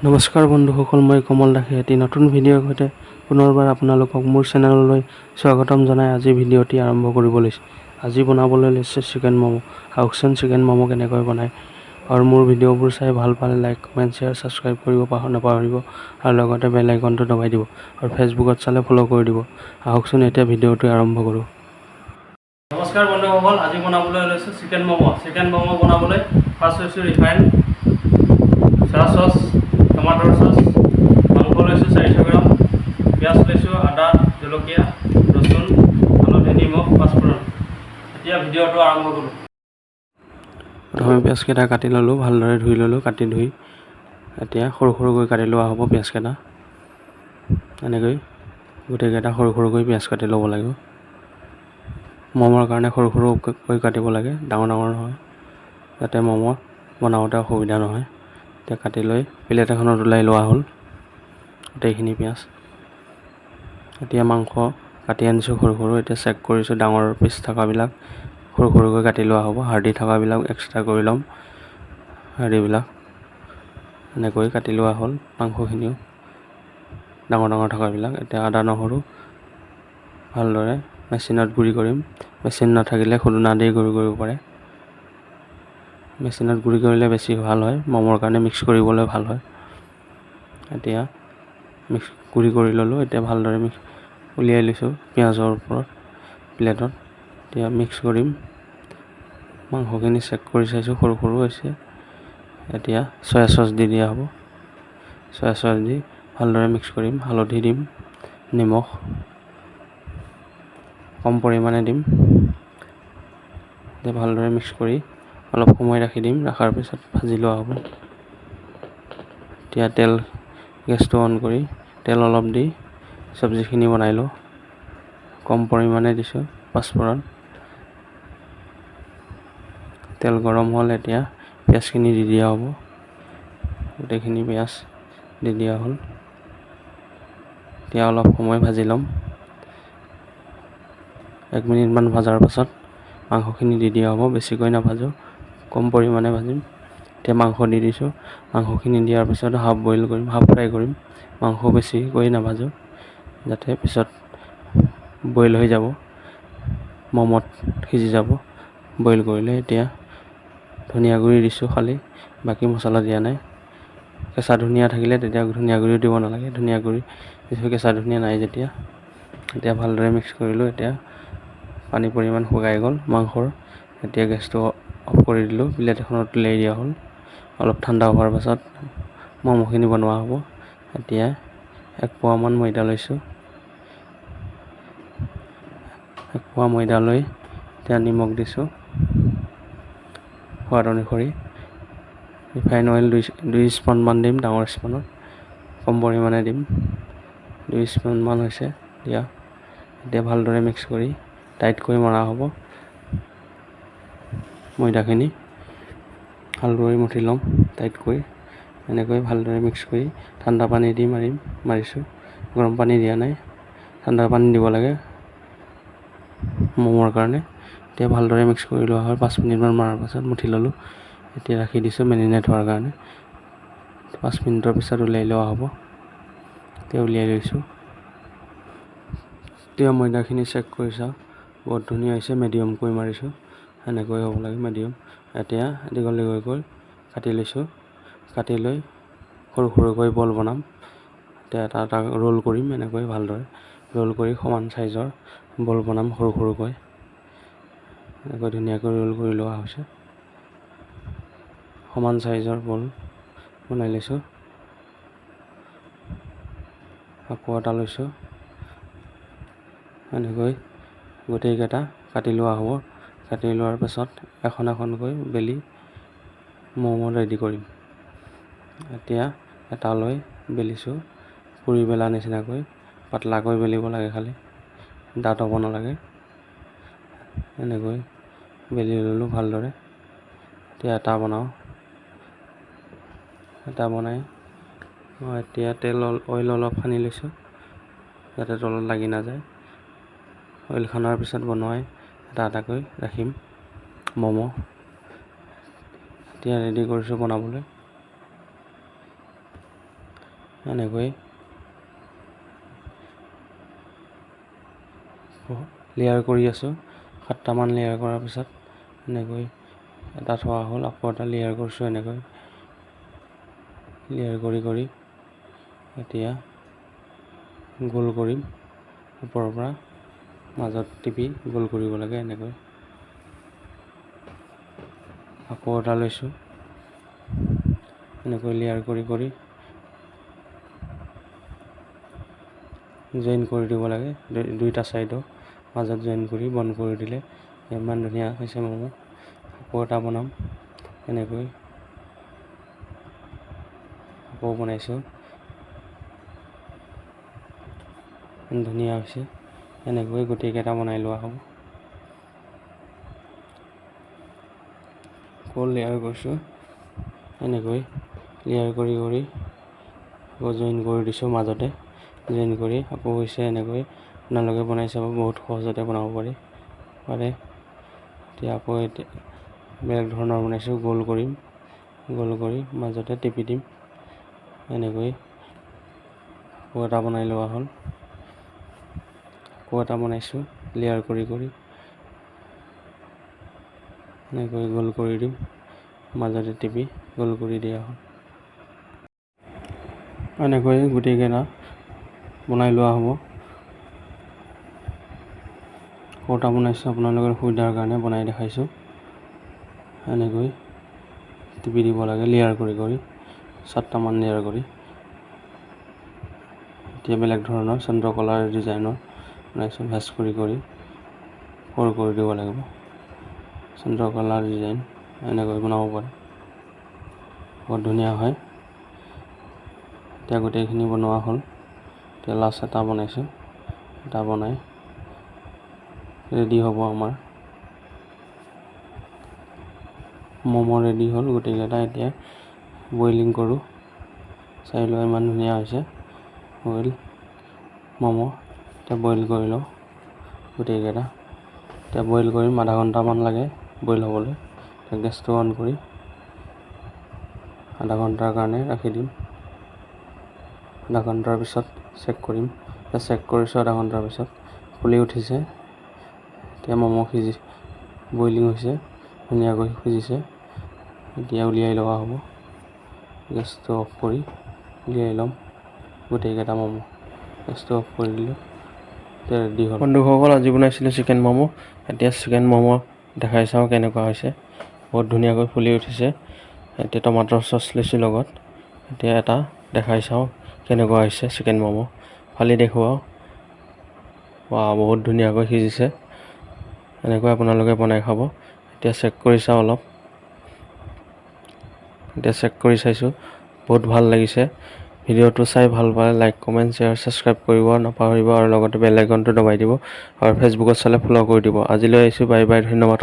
নমস্কাৰ বন্ধুসকল, মই কমল দাসে এটি নতুন ভিডিঅ'ৰ সৈতে পুনৰবাৰ আপোনালোকক মোৰ চেনেললৈ স্বাগতম জনাই আজি ভিডিঅ'টি আৰম্ভ কৰিব লৈছোঁ। আজি বনাবলৈ লৈছে চিকেন ম'ম'। আহকচোন চিকেন ম'ম' কেনেকৈ বনায়। আৰু মোৰ ভিডিঅ'বোৰ চাই ভাল পালে লাইক, কমেণ্ট, শ্বেয়াৰ, ছাবস্ক্ৰাইব কৰিব নাপাহৰিব আৰু লগতে বেল আইকনটো দবাই দিব আৰু ফেচবুকত চালে ফ'ল' কৰি দিব। আহকচোন এতিয়া ভিডিঅ'টো আৰম্ভ কৰোঁ। নমস্কাৰ বন্ধুসকল, আজি বনাবলৈ লৈছোঁ চিকেন ম'ম'। চিকেন ম'ম' বনাবলৈ ফাৰ্ষ্ট লৈছোঁ ৰিফাইন, চয়া চচ, টমাটৰ চচ, মাংস লৈছোঁ 400 গ্ৰাম, পিঁয়াজ লৈছোঁ, আদা, জলকীয়া, ৰচুন, হালধি, নিমখ, পাঁচফোৰণ। এতিয়া ভিডিঅ'টো আৰম্ভ কৰোঁ। প্ৰথমে পিঁয়াজকেইটা কাটি ল'লোঁ, ভালদৰে ধুই ল'লোঁ। কাটি ধুই এতিয়া সৰু সৰুকৈ কাটি লোৱা হ'ব পিঁয়াজকেইটা। এনেকৈ গোটেইকেইটা সৰু সৰুকৈ পিঁয়াজ কাটি ল'ব লাগিব। ম'মৰ কাৰণে সৰু সৰুকৈ কাটিব লাগে, ডাঙৰ ডাঙৰ নহয়, যাতে ম'ম' বনাওঁতে অসুবিধা নহয়। এতিয়া কাটি লৈ প্লেট এখনত ওলাই লোৱা হ'ল গোটেইখিনি পিঁয়াজ। এতিয়া মাংস কাটি আনিছোঁ সৰু সৰু। এতিয়া চেক কৰিছোঁ, ডাঙৰ পিচ থকাবিলাক সৰু সৰুকৈ কাটি লোৱা হ'ব। হাৰ্ডি থকাবিলাক এক্সট্ৰা কৰি ল'ম। হাৰ্ডিবিলাক এনেকৈ কাটি লোৱা হ'ল। মাংসখিনিও ডাঙৰ ডাঙৰ থকাবিলাক। এতিয়া আদা নহৰু ভালদৰে মেচিনত গুড়ি কৰিম। মেচিন নাথাকিলে খুন্দনা দি গুড়ি কৰিব পাৰে। মেচিনত গুড়ি কৰিলে বেছি ভাল হয়, ম'মৰ কাৰণে মিক্স কৰিবলৈ ভাল হয়। এতিয়া গুড়ি কৰি ল'লোঁ। এতিয়া ভালদৰে উলিয়াই লৈছোঁ পিঁয়াজৰ ওপৰত প্লেটত। এতিয়া মিক্স কৰিম। মাংসখিনি চেক কৰি চাইছোঁ, সৰু সৰু হৈছে। এতিয়া চয়া চচ দি দিয়া হ'ব। চয়া চচ দি ভালদৰে মিক্স কৰিম। হালধি দিম, নিমখ কম পৰিমাণে দিম। এতিয়া ভালদৰে মিক্স কৰি অলপ সময় ৰাখি দিম। ৰখাৰ পিছত ভাজি লোৱা হ'ব। এতিয়া গেছটো অন কৰি তেল অলপ দি চব্জিখিনি বনাই লওঁ। কম পৰিমাণে দিছোঁ পাঁচফোৰণ। তেল গৰম হ'ল, এতিয়া পিঁয়াজখিনি দি দিয়া হ'ব। গোটেইখিনি পিঁয়াজ দি দিয়া হ'ল। এতিয়া অলপ সময় ভাজি ল'ম। 1 মিনিটমান ভজাৰ পাছত মাংসখিনি দি দিয়া হ'ব। বেছিকৈ নাভাজোঁ, কম পৰিমাণে ভাজিম। এতিয়া মাংস দি দিছোঁ। মাংসখিনি দিয়াৰ পিছত হাফ ফ্ৰাই কৰিম। মাংস বেছিকৈ নাভাজোঁ, যাতে পিছত বইল হৈ যাব, ম'মত সিজি যাব বইল কৰিলে। এতিয়া ধনিয়া গুড়ি দিছোঁ খালি, বাকী মছলা দিয়া নাই। কেঁচা ধনিয়া থাকিলে তেতিয়া ধনিয়া গুড়িও দিব নালাগে। ধনিয়া গুড়ি দিছোঁ, কেঁচা ধনিয়া নাই যেতিয়া। এতিয়া ভালদৰে মিক্স কৰিলোঁ। এতিয়া পানীৰ পৰিমাণ শুকাই গ'ল মাংসৰ। এতিয়া গেছটো অফ কৰি দিলোঁ। প্লেট এখনত উলিয়াই দিয়া হ'ল। অলপ ঠাণ্ডা হোৱাৰ পাছত ম'ম'খিনি বনোৱা হ'ব। এতিয়া 1 পোৱামান ময়দা লৈছোঁ। 1 পোৱা ময়দা লৈ এতিয়া নিমখ দিছোঁ সোৱাদ অনুসৰি। ৰিফাইন অইল 2 স্পুনমান দিম, ডাঙৰ স্পুনত। কম পৰিমাণে দিম, 2 স্পুনমান হৈছে দিয়া। এতিয়া ভালদৰে মিক্স কৰি টাইটকৈ মৰা হ'ব। ময়দাখিনি ভালদৰে মঠি ল'ম টাইটকৈ। এনেকৈ ভালদৰে মিক্স কৰি ঠাণ্ডা পানী দি মাৰিছোঁ। গৰম পানী দিয়া নাই, ঠাণ্ডা পানী দিব লাগে ম'মৰ কাৰণে। এতিয়া ভালদৰে মিক্স কৰি লোৱা হয়। 5 মিনিটমান মৰাৰ পাছত মুঠি ল'লোঁ। এতিয়া ৰাখি দিছোঁ মেৰিনেট হোৱাৰ কাৰণে। 5 মিনিটৰ পিছত উলিয়াই লোৱা হ'ব। এতিয়া উলিয়াই লৈছোঁ। এতিয়া ময়দাখিনি চেক কৰি চাওঁ, বহুত ধুনীয়া হৈছে। মিডিয়ামকৈ মাৰিছোঁ, এনেকৈ হ'ব লাগে মিডিয়াম। এতিয়া দীঘল দীঘলকৈ কাটি লৈছোঁ। কাটি লৈ সৰু সৰুকৈ বল বনাম। এতিয়া এটা এটা ৰোল কৰিম। এনেকৈ ভালদৰে ৰোল কৰি সমান চাইজৰ বল বনাম সৰু সৰুকৈ। এনেকৈ ধুনীয়াকৈ ৰোল কৰি লোৱা হৈছে। সমান চাইজৰ বল বনাই লৈছোঁ। আকৌ এটা লৈছোঁ। এনেকৈ গোটেইকেইটা কাটি লোৱা হ'ব। কাটি লোৱাৰ পাছত এখন এখনকৈ বেলি ম'ম' ৰেডি কৰিম। এতিয়া এটা লৈ বেলিছোঁ, পুৰি বেলা নিচিনাকৈ পাতলাকৈ বেলিব লাগে, খালি ডাঠ হ'ব নালাগে। এনেকৈ বেলি ল'লোঁ ভালদৰে। এতিয়া এটা বনাওঁ। এটা বনাই এতিয়া অইল অলপ সানি লৈছোঁ, যাতে তলত লাগি নাযায়। অইল সানাৰ পিছত বনাই এটা এটাকৈ ৰাখিম ম'ম'। এতিয়া ৰেডি কৰিছোঁ বনাবলৈ। এনেকৈ লেয়াৰ কৰি আছোঁ। 7টামান লেয়াৰ কৰাৰ পিছত এনেকৈ এটা থোৱা হ'ল, আকৌ এটা লেয়াৰ কৰিছোঁ। এনেকৈ লেয়াৰ কৰি এতিয়া গোল কৰিম। ওপৰৰ পৰা মাজত টিপি গোল কৰিব লাগে। এনেকৈ আকৌ এটা লৈছোঁ। এনেকৈ লেয়াৰ কৰি জইন কৰি দিব লাগে। দুইটা ছাইডো মাজত জইন কৰি বন্ধ কৰি দিলে ইমান ধুনীয়া হৈছে ম'ম'। আকৌ এটা বনাম। এনেকৈ আকৌ বনাইছোঁ, ধুনীয়া হৈছে। এনেকৈ গোটেইকেইটা বনাই লোৱা হ'ব। আকৌ লেয়াৰ কৰিছোঁ। এনেকৈ লেয়াৰ কৰি আকৌ জইন কৰি দিছোঁ মাজতে। জইন কৰি আকৌ হৈছে। এনেকৈ আপোনালোকে বনাই চাব, বহুত সহজতে বনাব পাৰে। এতিয়া আকৌ বেলেগ ধৰণৰ বনাইছোঁ। গোল কৰি মাজতে টিপি দিম। এনেকৈ আকৌ এটা বনাই লোৱা হ'ল। আকৌ এটা বনাইছোঁ লেয়াৰ কৰি এনেকৈ গোল কৰি দিম। মাজতে টিপি গোল কৰি দিয়া হ'ল। এনেকৈ গোটেইকেইটা বনাই লোৱা হ'ব। আকৌ এটা বনাইছোঁ, আপোনালোকৰ সুবিধাৰ কাৰণে বনাই দেখাইছোঁ। এনেকৈ টিপি দিব লাগে লেয়াৰ কৰি 7টামান লেয়াৰ কৰি। এতিয়া বেলেগ ধৰণৰ চন্দ্ৰকলাৰ ডিজাইনৰ বনাইছোঁ। ভাঁজ কৰি কৰি দিব লাগিব। চন্দ্ৰকলাৰ ডিজাইন এনেকৈ বনাব পাৰে, বহুত ধুনীয়া হয়। এতিয়া গোটেইখিনি বনোৱা হ'ল। এতিয়া লাষ্ট এটা বনাইছোঁ। এটা বনাই ৰেডি হ'ব আমাৰ ম'ম' ৰেডি হ'ল। গোটেইকেইটা এতিয়া বইলিং কৰোঁ। চাই লোৱা ইমান ধুনীয়া হৈছে ম'ম'। এতিয়া বইল কৰি লওঁ গোটেইকেইটা। এতিয়া বইল কৰিম, আধা ঘণ্টামান লাগে বইল হ'বলৈ। এতিয়া গেছটো অন কৰি আধা ঘণ্টাৰ কাৰণে ৰাখি দিম। আধা ঘণ্টাৰ পিছত চেক কৰিম। এতিয়া চেক কৰিছোঁ আধা ঘণ্টাৰ পিছত ফুলি উঠিছে। এতিয়া ম'ম' বইলিং হৈছে, ধুনীয়াকৈ সিজিছে। এতিয়া উলিয়াই লোৱা হ'ব। গেছটো অফ কৰি উলিয়াই ল'ম গোটেইকেইটা ম'ম'। গেছটো অফ কৰি দিলোঁ। এতিয়া ৰেডি হ'ল। বন্ধুসকল, আজি বনাইছিলোঁ চিকেন ম'ম'। এতিয়া চিকেন ম'ম' দেখাই চাওঁ কেনেকুৱা হৈছে। বহুত ধুনীয়াকৈ ফুলি উঠিছে। এতিয়া টমাটৰ চচ লৈছোঁ লগত। এতিয়া এটা দেখাই চাওঁ কেনেকুৱা হৈছে চিকেন ম'ম'। ফালি দেখুৱাওঁ। বহুত ধুনীয়াকৈ সিজিছে। এনেকৈ আপোনালোকে বনাই খাব। এতিয়া চেক কৰি চাওঁ অলপ। এতিয়া চেক কৰি চাইছোঁ, বহুত ভাল লাগিছে। ভিডিঅ'টো চাই ভাল পালে লাইক, কমেণ্ট, শ্বেয়াৰ, ছাবস্ক্ৰাইব কৰিব নাপাহৰিব আৰু লগতে বেল আইকনটো দবাই দিব আৰু ফেচবুকত চালে ফ'ল' কৰি দিব। আজিলৈ আহিছোঁ, বাই বাই, ধন্যবাদ।